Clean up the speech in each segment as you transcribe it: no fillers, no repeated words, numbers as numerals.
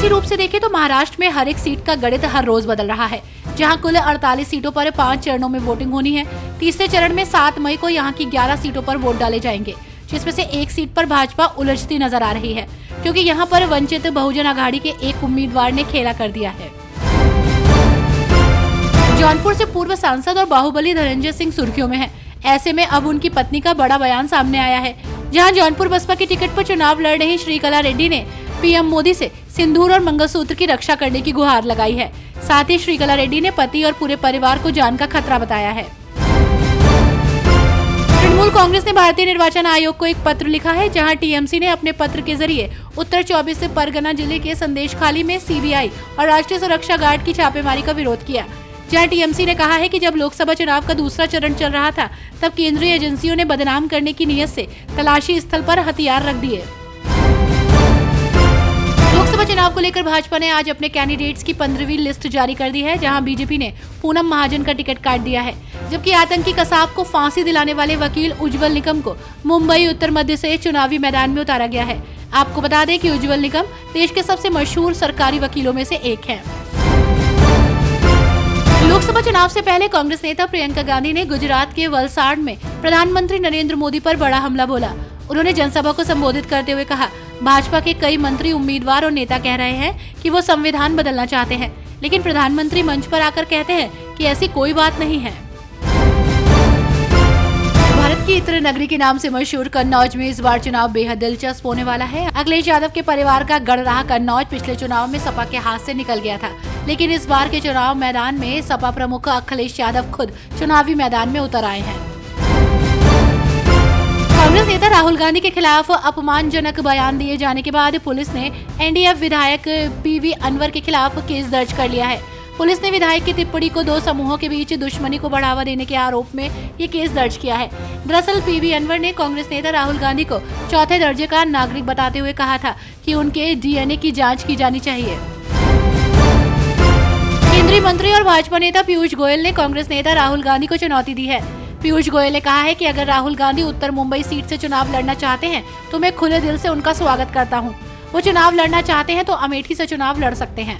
राजनीति रूप से देखें तो महाराष्ट्र में हर एक सीट का गणित हर रोज बदल रहा है, जहां कुल 48 सीटों पर 5 चरणों में वोटिंग होनी है। तीसरे चरण में 7 मई को यहां की 11 सीटों पर वोट डाले जाएंगे, जिसमें से एक सीट पर भाजपा उलझती नजर आ रही है, क्योंकि यहां पर वंचित बहुजन आघाड़ी के एक उम्मीदवार ने खेला कर दिया है। जौनपुर से पूर्व सांसद और बाहुबली धनंजय सिंह सुर्खियों में है। ऐसे में अब उनकी पत्नी का बड़ा बयान सामने आया है, जहां जौनपुर बसपा की टिकट पर चुनाव लड़ रही श्रीकला रेड्डी ने पीएम मोदी से सिंदूर और मंगलसूत्र की रक्षा करने की गुहार लगाई है। साथ ही श्रीकला रेड्डी ने पति और पूरे परिवार को जान का खतरा बताया है। तृणमूल कांग्रेस ने भारतीय निर्वाचन आयोग को एक पत्र लिखा है, जहां टीएमसी ने अपने पत्र के जरिए उत्तर 24 परगना जिले के संदेशखाली में सीबीआई और राष्ट्रीय सुरक्षा गार्ड की छापेमारी का विरोध किया। जहां टीएमसी ने कहा है कि जब लोकसभा चुनाव का दूसरा चरण चल रहा था, तब केंद्रीय एजेंसियों ने बदनाम करने की नीयत से तलाशी स्थल पर हथियार रख दिए। लोकसभा चुनाव को लेकर भाजपा ने आज अपने कैंडिडेट्स की 15वीं लिस्ट जारी कर दी है, जहां बीजेपी ने पूनम महाजन का टिकट काट दिया है, जबकि आतंकी कसाब को फांसी दिलाने वाले वकील उज्जवल निकम को मुंबई उत्तर मध्य से चुनावी मैदान में उतारा गया है। आपको बता दें कि उज्जवल निकम देश के सबसे मशहूर सरकारी वकीलों में से एक है। लोकसभा चुनाव से पहले कांग्रेस नेता प्रियंका गांधी ने गुजरात के वलसाड में प्रधानमंत्री नरेंद्र मोदी पर बड़ा हमला बोला। उन्होंने जनसभा को संबोधित करते हुए कहा, भाजपा के कई मंत्री, उम्मीदवार और नेता कह रहे हैं कि वो संविधान बदलना चाहते हैं, लेकिन प्रधानमंत्री मंच पर आकर कहते हैं कि ऐसी कोई बात नहीं है। भारत की इत्र नगरी के नाम से मशहूर कन्नौज में इस बार चुनाव बेहद दिलचस्प होने वाला है। अखिलेश यादव के परिवार का गढ़ रहा कन्नौज पिछले चुनाव में सपा के हाथ से निकल गया था, लेकिन इस बार के चुनाव मैदान में सपा प्रमुख अखिलेश यादव खुद चुनावी मैदान में उतर आए हैं। कांग्रेस नेता राहुल गांधी के खिलाफ अपमानजनक बयान दिए जाने के बाद पुलिस ने एनडीएफ विधायक पीवी अनवर के खिलाफ केस दर्ज कर लिया है। पुलिस ने विधायक की टिप्पणी को 2 समूहों के बीच दुश्मनी को बढ़ावा देने के आरोप में ये केस दर्ज किया है। दरअसल पीवी अनवर ने कांग्रेस नेता राहुल गांधी को चौथे दर्जे का नागरिक बताते हुए कहा था कि उनके डीएनए की जांच की जानी चाहिए। केंद्रीय मंत्री और भाजपा नेता पीयूष गोयल ने कांग्रेस नेता राहुल गांधी को चुनौती दी है। पीयूष गोयल ने कहा है कि अगर राहुल गांधी उत्तर मुंबई सीट से चुनाव लड़ना चाहते हैं तो मैं खुले दिल से उनका स्वागत करता हूं। वो चुनाव लड़ना चाहते हैं तो अमेठी से चुनाव लड़ सकते हैं।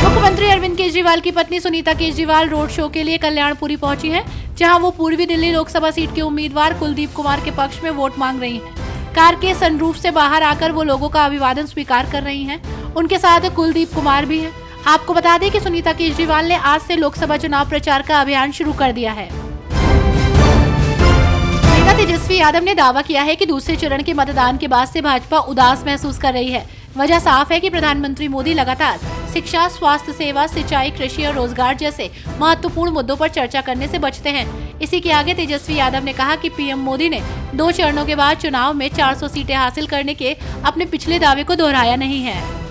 मुख्यमंत्री अरविंद केजरीवाल की पत्नी सुनीता केजरीवाल रोड शो के लिए कल्याणपुरी पहुंची हैं, जहां वो पूर्वी दिल्ली लोकसभा सीट के उम्मीदवार कुलदीप कुमार के पक्ष में वोट मांग रही हैं। कार के सनरूफ से बाहर आकर वो लोगों का अभिवादन स्वीकार कर रही हैं। उनके साथ कुलदीप कुमार भी हैं। आपको बता दें कि सुनीता केजरीवाल ने आज से लोकसभा चुनाव प्रचार का अभियान शुरू कर दिया है। नेता तेजस्वी यादव ने दावा किया है कि दूसरे चरण के मतदान के बाद से भाजपा उदास महसूस कर रही है। वजह साफ है कि प्रधानमंत्री मोदी लगातार शिक्षा, स्वास्थ्य सेवा, सिंचाई, कृषि और रोजगार जैसे महत्वपूर्ण मुद्दों पर चर्चा करने से बचते हैं। इसी के आगे तेजस्वी यादव ने कहा कि पीएम मोदी ने 2 चरणों के बाद चुनाव में 400 सीटें हासिल करने के अपने पिछले दावे को दोहराया नहीं है।